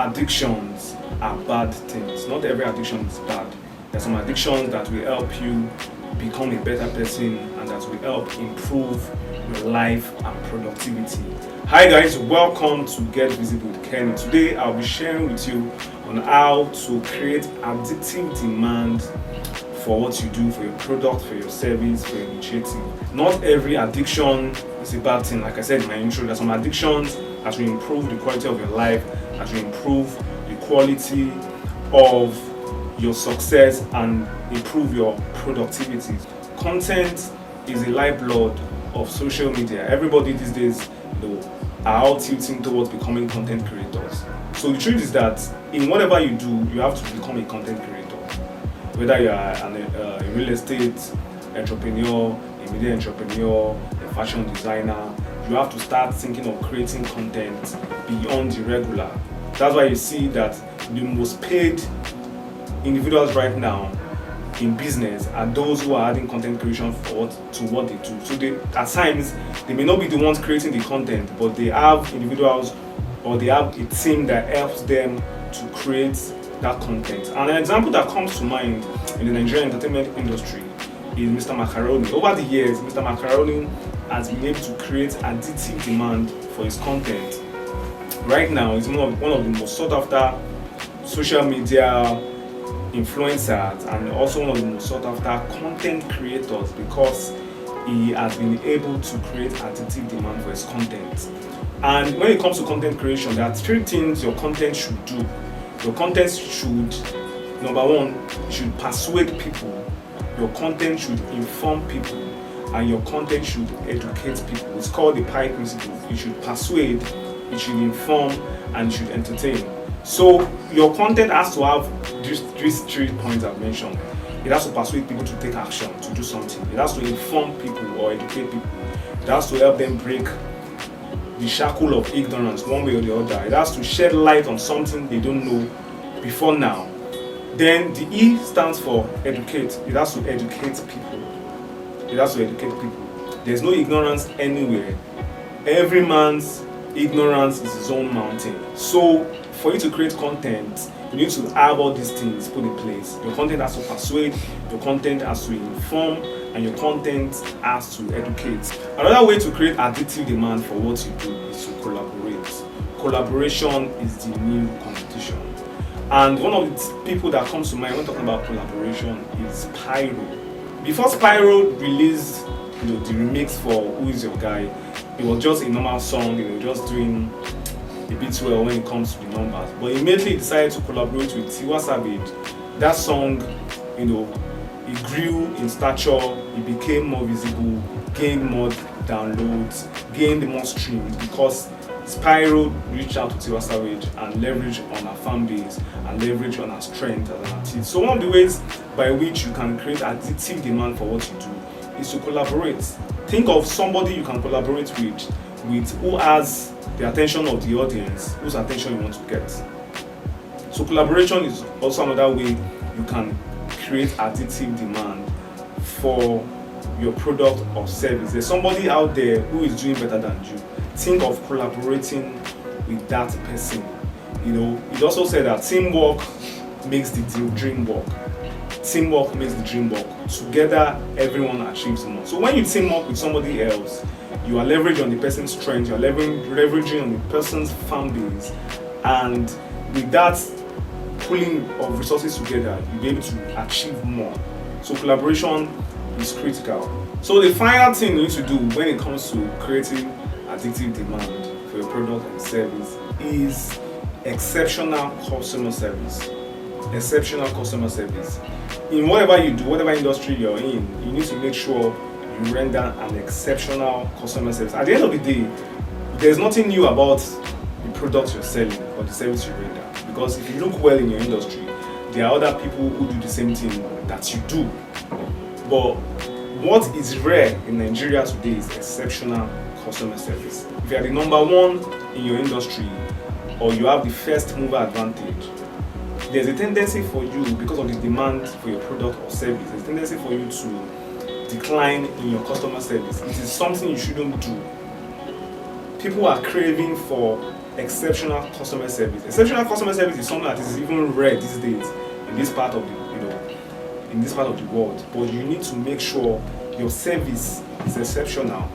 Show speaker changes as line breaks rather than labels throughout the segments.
addictions are bad things. Not every addiction is bad. There are some addictions that will help you become a better person and that will help improve your life and productivity. Hi guys, welcome to Get Visible with Kenny. Today I'll be sharing with you on how to create addictive demand for what you do, for your product, for your service, for your initiative. Not every addiction is a bad thing. Like I said in my intro, there are some addictions that will improve the quality of your life, that will improve the quality of your success and improve your productivity. Content is the lifeblood of social media. Everybody these days, are all tilting towards becoming content creators. So the truth is that in whatever you do, you have to become a content creator. Whether you are a real estate entrepreneur, a media entrepreneur, a fashion designer, you have to start thinking of creating content beyond the regular. That's why you see that the most paid individuals right now in business are those who are adding content creation to what they do. So at times they may not be the ones creating the content, but they have individuals or they have a team that helps them to create that content. And an example that comes to mind in the Nigerian entertainment industry is Mr. Macaroni. Over the years, Mr. Macaroni has been able to create addictive demand for his content. Right now, he's one of the most sought after social media influencers and also one of the most sought after content creators because he has been able to create addictive demand for his content. And when it comes to content creation, there are three things your content should do. Your content should, number one, should persuade people. Your content should inform people, and your content should educate people. It's called the PI principle. It should persuade, it should inform, and it should entertain. So your content has to have these 3 points I've mentioned. It has to persuade people to take action, to do something. It has to inform people or educate people. It has to help them break the shackle of ignorance one way or the other. It has to shed light on something they don't know before now. Then the E stands for educate. It has to educate people. It has to educate people. There's no ignorance anywhere. Every man's ignorance is his own mountain. So for you to create content, you need to have all these things put in place. Your content has to persuade, your content has to inform, and your content has to educate. Another way to create addictive demand for what you do is to collaborate. Collaboration is the new competition. And one of the people that comes to mind when talking about collaboration is Pyro. Before Pyro released the remix for Who Is Your Guy, it was just a normal song, just doing a bit well when it comes to the numbers. But immediately decided to collaborate with Tiwa Savage. That song, it grew in stature, it became more visible, gained more downloads, gained more streams because Spyro reached out to Tiwa Savage and leveraged on her fan base and leveraged on her strength as an artist. So one of the ways by which you can create addictive demand for what you do is to collaborate. Think of somebody you can collaborate with who has the attention of the audience, whose attention you want to get. So collaboration is also another way you can create addictive demand for your product or service. There's somebody out there who is doing better than you. Think of collaborating with that person. It also said that teamwork makes the dream work. Teamwork makes the dream work. Together, everyone achieves more. So when you team up with somebody else, you are leveraging on the person's strength, you are leveraging on the person's fan base, and with that pooling of resources together, you'll be able to achieve more. So collaboration is critical. So the final thing you need to do when it comes to creating addictive demand for your product and service is exceptional customer service. Exceptional customer service. In whatever you do, whatever industry you're in, you need to make sure you render an exceptional customer service. At the end of the day, there's nothing new about the product you're selling or the service you render. Because if you look well in your industry, there are other people who do the same thing that you do. But what is rare in Nigeria today is exceptional customer service. If you are the number one in your industry or you have the first mover advantage, there's a tendency for you, because of the demand for your product or service, there's a tendency for you to decline in your customer service. It is something you shouldn't do. People are craving for exceptional customer service. Exceptional customer service is something that is even rare these days in this part of the world. But you need to make sure your service is exceptional.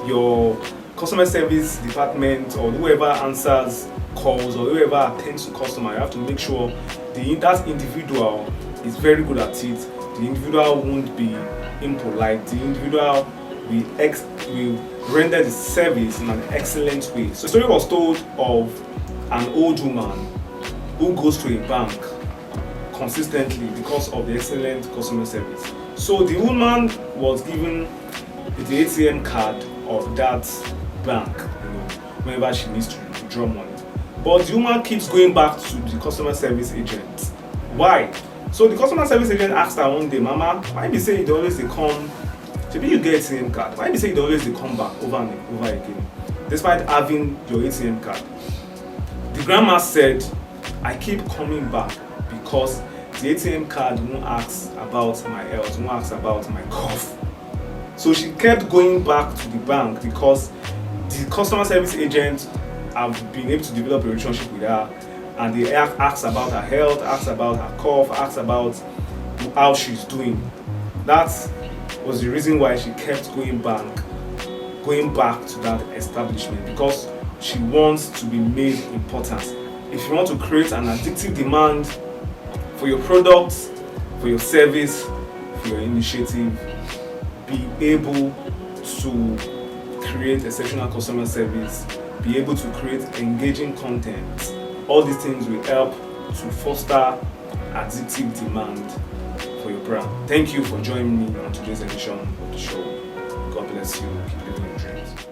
Your customer service department, or whoever answers calls, or whoever attends to customer, you have to make sure that individual is very good at it. The individual won't be impolite. The individual will render the service in an excellent way. So the story was told of an old woman who goes to a bank consistently because of the excellent customer service. So the woman was given the ATM card of that bank, whenever she needs to withdraw money. But the woman keeps going back to the customer service agent. Why? So the customer service agent asked her one day, "Mama, why be say you always come? Maybe you get ATM card. Why be say you always come back over and over again, despite having your ATM card?" The grandma said, "I keep coming back because the ATM card won't ask about my health, won't ask about my cough." So she kept going back to the bank because the customer service agent have been able to develop a relationship with her, and they ask about her health, ask about her cough, ask about how she's doing. That was the reason why she kept going back to that establishment, because she wants to be made important. If you want to create an addictive demand for your products, for your service, for your initiative, be able to create exceptional customer service, be able to create engaging content. All these things will help to foster addictive demand for your brand. Thank you for joining me on today's edition of the show. God bless you. Keep living your dreams.